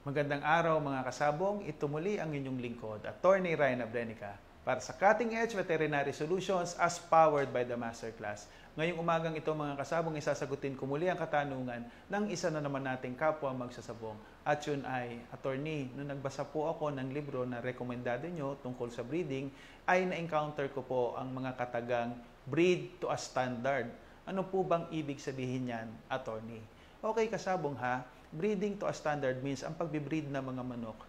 Magandang araw mga kasabong, ito muli ang inyong lingkod, Attorney Ryan Abrenica, para sa Cutting Edge Veterinary Solutions as powered by the Masterclass. Ngayong umagang ito mga kasabong, isasagutin ko muli ang katanungan ng isa na naman nating kapwa magsasabong. At yun ay, Attorney, nung nagbasa po ako ng libro na rekomendado nyo tungkol sa breeding, ay na-encounter ko po ang mga katagang breed to a standard. Ano po bang ibig sabihin yan, Attorney? Okay kasabong ha, breeding to a standard means ang pagbibreed ng mga manok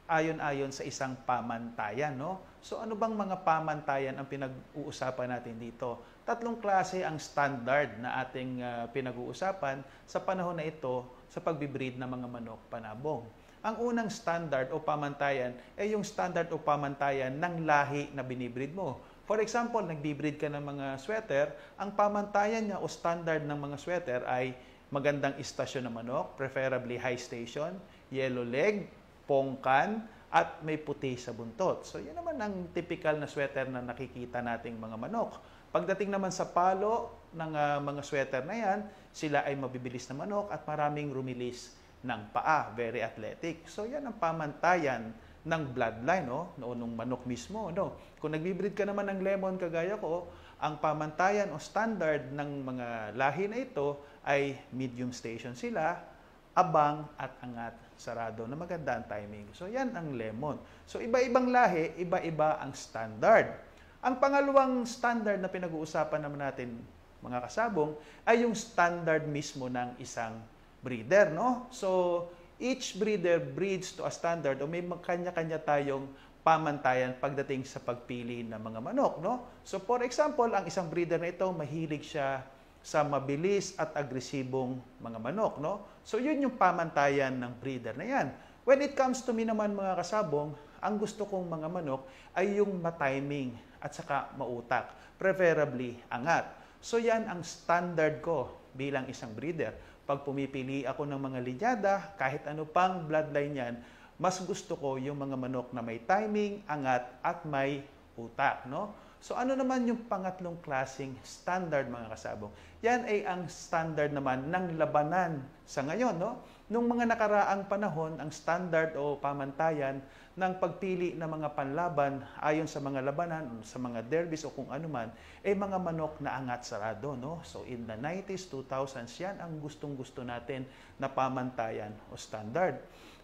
ayon-ayon sa isang pamantayan, no? So ano bang mga pamantayan ang pinag-uusapan natin dito? Tatlong klase ang standard na ating pinag-uusapan sa panahon na ito sa pagbibreed ng mga manok panabong. Ang unang standard o pamantayan ay yung standard o pamantayan ng lahi na binibreed mo. For example, nagbibreed ka ng mga sweater, ang pamantayan niya o standard ng mga sweater ay magandang istasyon ng manok, preferably high station, yellow leg, pongkan, at may puti sa buntot. So, yun naman ang typical na sweater na nakikita nating mga manok. Pagdating naman sa palo ng mga sweater na yan, sila ay mabibilis na manok at maraming rumilis ng paa, very athletic. So, yan ang pamantayan ng bloodline, no? Noong manok mismo, no? Kung nagbibreed ka naman ng lemon kagaya ko, ang pamantayan o standard ng mga lahi na ito ay medium station sila, abang at angat, sarado na maganda ang timing. So yan ang lemon. So iba-ibang lahi, iba-iba ang standard. Ang pangalawang standard na pinag-uusapan naman natin mga kasabong ay yung standard mismo ng isang breeder, no? So each breeder breeds to a standard o may kanya-kanya tayong pamantayan pagdating sa pagpili ng mga manok, no? So for example, ang isang breeder na ito, mahilig siya sa mabilis at agresibong mga manok, no? So yun yung pamantayan ng breeder na yan. When it comes to me naman mga kasabong, ang gusto kong mga manok ay yung matiming at saka mautak, preferably angat. So yan ang standard ko bilang isang breeder. Pag pumipili ako ng mga linyada, kahit ano pang bloodline yan, mas gusto ko yung mga manok na may timing, angat, at may utak, no? So ano naman yung pangatlong klaseng standard mga kasabong? Yan ay ang standard naman ng labanan sa ngayon, no? Nung mga nakaraang panahon, ang standard o pamantayan ng pagpili ng mga panlaban ayon sa mga labanan, sa mga derbies o kung ano man, ay mga manok na angat sarado, no? So in the 90s, 2000s, yan ang gustong-gusto natin na pamantayan o standard.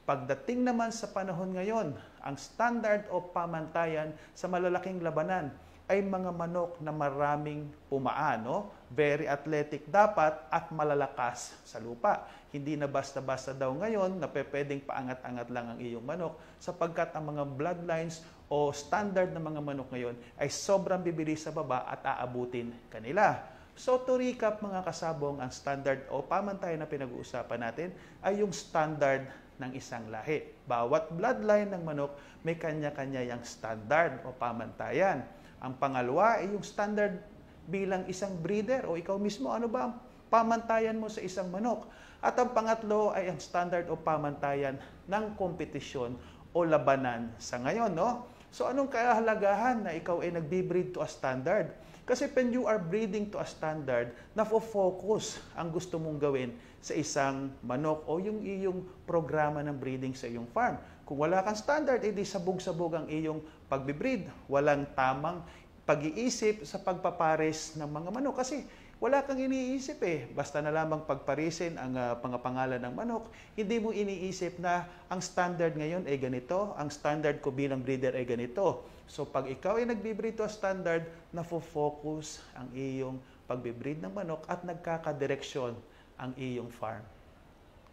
Pagdating naman sa panahon ngayon, ang standard o pamantayan sa malalaking labanan ay mga manok na maraming pumaan, no? Very athletic dapat at malalakas sa lupa. Hindi na basta-basta daw ngayon na pwedeng paangat-angat lang ang iyong manok sapagkat ang mga bloodlines o standard ng mga manok ngayon ay sobrang bibilis sa baba at aabutin kanila. So to recap mga kasabong, ang standard o pamantayan na pinag-uusapan natin ay yung standard ng isang lahi. Bawat bloodline ng manok may kanya-kanya yung standard o pamantayan. Ang pangalawa ay yung standard bilang isang breeder o ikaw mismo, ano ba ang pamantayan mo sa isang manok? At ang pangatlo ay ang standard o pamantayan ng kompetisyon o labanan sa ngayon, no? So anong kahalagahan na ikaw ay nagbi-breed to a standard? Kasi when you are breeding to a standard, nafo-focus ang gusto mong gawin sa isang manok o yung iyong programa ng breeding sa iyong farm. Kung wala kang standard, edi sabog-sabog ang iyong pagbibreed. Walang tamang pag-iisip sa pagpapares ng mga manok kasi wala kang iniisip eh. Basta na lamang pagparisin ang pangapangalan ng manok, hindi mo iniisip na ang standard ngayon ay ganito, ang standard ko bilang breeder ay ganito. So pag ikaw ay nagbe-breed to a standard, nafo-focus ang iyong pagbe-breed ng manok at nagkakadireksyon ang iyong farm.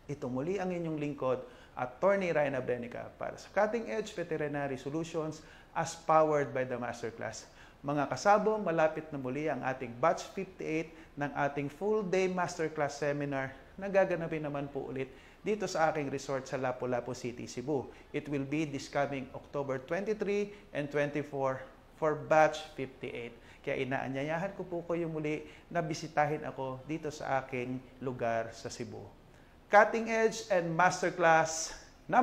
Ito muli ang inyong lingkod, Attorney Ryan Abrenica, para sa Cutting Edge Veterinary Solutions as powered by the Masterclass. Mga kasabong, malapit na muli ang ating Batch 58 ng ating full-day Masterclass Seminar na gaganapin naman po ulit dito sa aking resort sa Lapu-Lapu City, Cebu. It will be this coming October 23 and 24 for Batch 58. Kaya inaanyayahan ko po kayo muli na bisitahin ako dito sa aking lugar sa Cebu. Cutting Edge and Masterclass #1.